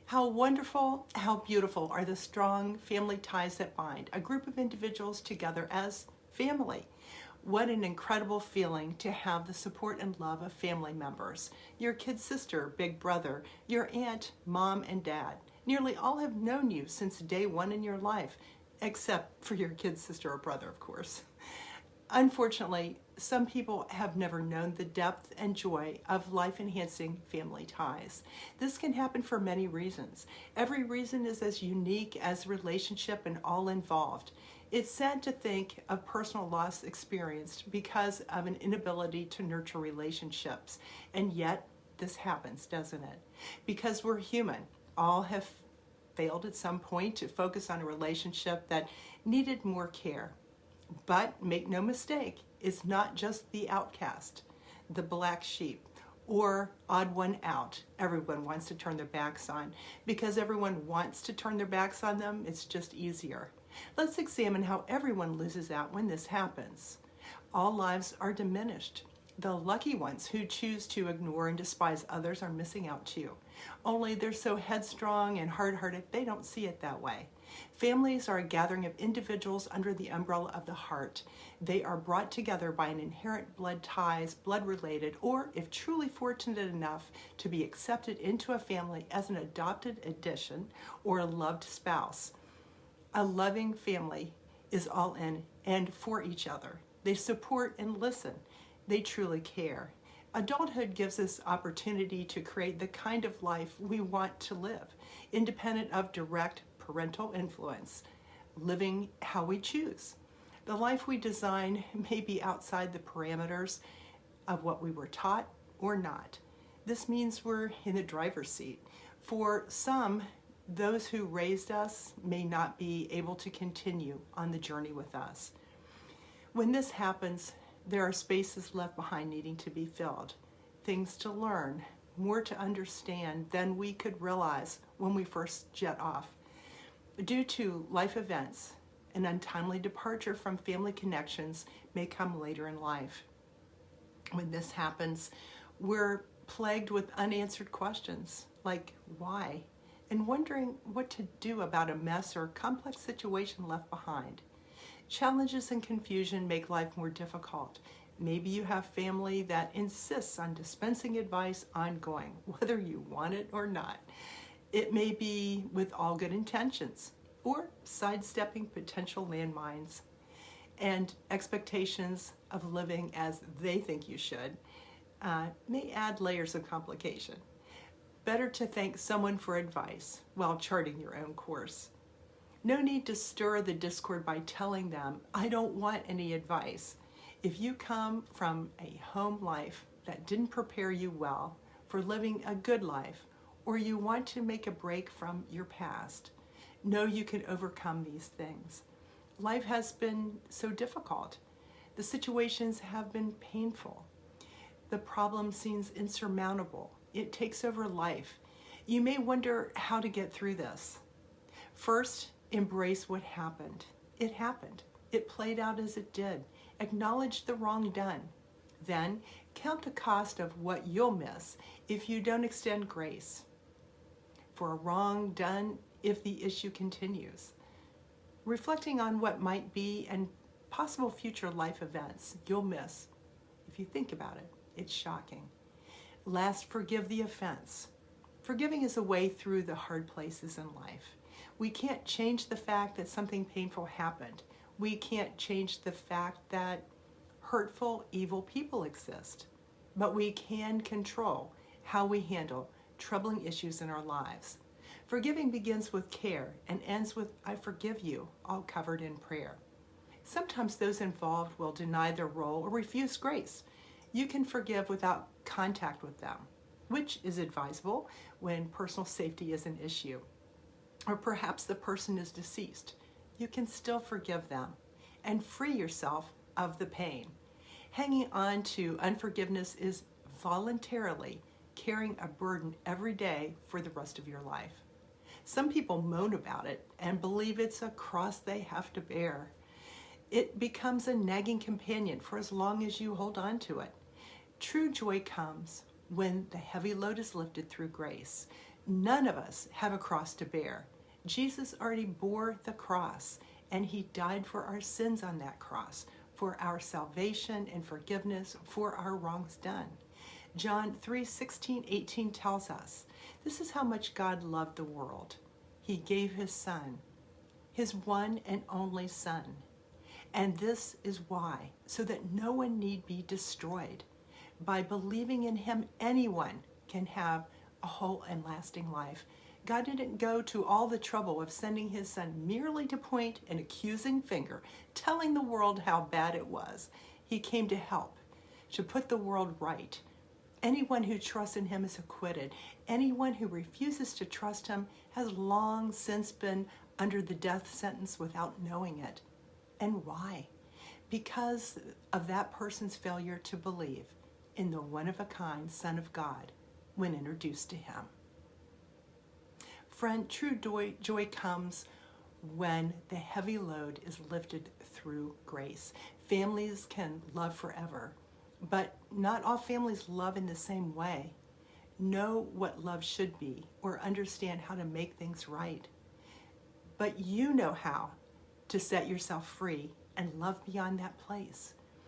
How wonderful, how beautiful are the strong family ties that bind a group of individuals together as family. What an incredible feeling to have the support and love of family members. Your kid sister, big brother, your aunt, mom, and dad. Nearly all have known you since day one in your life, except for your kid sister or brother, of course. Unfortunately, some people have never known the depth and joy of life-enhancing family ties. This can happen for many reasons. Every reason is as unique as the relationship and all involved. It's sad to think of personal loss experienced because of an inability to nurture relationships. And yet, this happens, doesn't it? Because we're human. All have failed at some point to focus on a relationship that needed more care. But make no mistake, it's not just the outcast, the black sheep, or odd one out everyone wants to turn their backs on. Because everyone wants to turn their backs on them, it's just easier. Let's examine how everyone loses out when this happens. All lives are diminished. The lucky ones who choose to ignore and despise others are missing out too. Only they're so headstrong and hard-hearted, they don't see it that way. Families are a gathering of individuals under the umbrella of the heart. They are brought together by an inherent blood ties, blood-related, or if truly fortunate enough to be accepted into a family as an adopted addition or a loved spouse. A loving family is all in and for each other. They support and listen. They truly care. Adulthood gives us opportunity to create the kind of life we want to live, independent of direct parental influence, living how we choose. The life we design may be outside the parameters of what we were taught or not. This means we're in the driver's seat. For some, those who raised us may not be able to continue on the journey with us. When this happens, there are spaces left behind needing to be filled, things to learn, more to understand than we could realize when we first jet off. Due to life events, an untimely departure from family connections may come later in life. When this happens, we're plagued with unanswered questions like why, and wondering what to do about a mess or complex situation left behind. Challenges and confusion make life more difficult. Maybe you have family that insists on dispensing advice ongoing, whether you want it or not. It may be with all good intentions or sidestepping potential landmines and expectations of living as they think you should may add layers of complication. Better to thank someone for advice while charting your own course. No need to stir the discord by telling them, I don't want any advice. If you come from a home life that didn't prepare you well for living a good life, or you want to make a break from your past, know you can overcome these things. Life has been so difficult. The situations have been painful. The problem seems insurmountable. It takes over life. You may wonder how to get through this. First, embrace what happened. It happened. It played out as it did. Acknowledge the wrong done. Then, count the cost of what you'll miss if you don't extend grace for a wrong done if the issue continues. Reflecting on what might be and possible future life events you'll miss. If you think about it, it's shocking. Last, forgive the offense. Forgiving is a way through the hard places in life. We can't change the fact that something painful happened. We can't change the fact that hurtful, evil people exist. But we can control how we handle troubling issues in our lives. Forgiving begins with care and ends with, I forgive you, all covered in prayer. Sometimes those involved will deny their role or refuse grace. You can forgive without contact with them, which is advisable when personal safety is an issue. Or perhaps the person is deceased. You can still forgive them and free yourself of the pain. Hanging on to unforgiveness is voluntarily carrying a burden every day for the rest of your life. Some people moan about it and believe it's a cross they have to bear. It becomes a nagging companion for as long as you hold on to it. True joy comes when the heavy load is lifted through grace. None of us have a cross to bear. Jesus already bore the cross, and he died for our sins on that cross, for our salvation and forgiveness, for our wrongs done. John 3:16-18 tells us, this is how much God loved the world. He gave his son, his one and only son. And this is why, so that no one need be destroyed. By believing in him, anyone can have a whole and lasting life. God didn't go to all the trouble of sending his son merely to point an accusing finger, telling the world how bad it was. He came to help, to put the world right. Anyone who trusts in him is acquitted. Anyone who refuses to trust him has long since been under the death sentence without knowing it. And why? Because of that person's failure to believe in the one-of-a-kind Son of God when introduced to him. Friend, true joy comes when the heavy load is lifted through grace. Families can love forever, but not all families love in the same way, know what love should be, or understand how to make things right. But you know how to set yourself free and love beyond that place.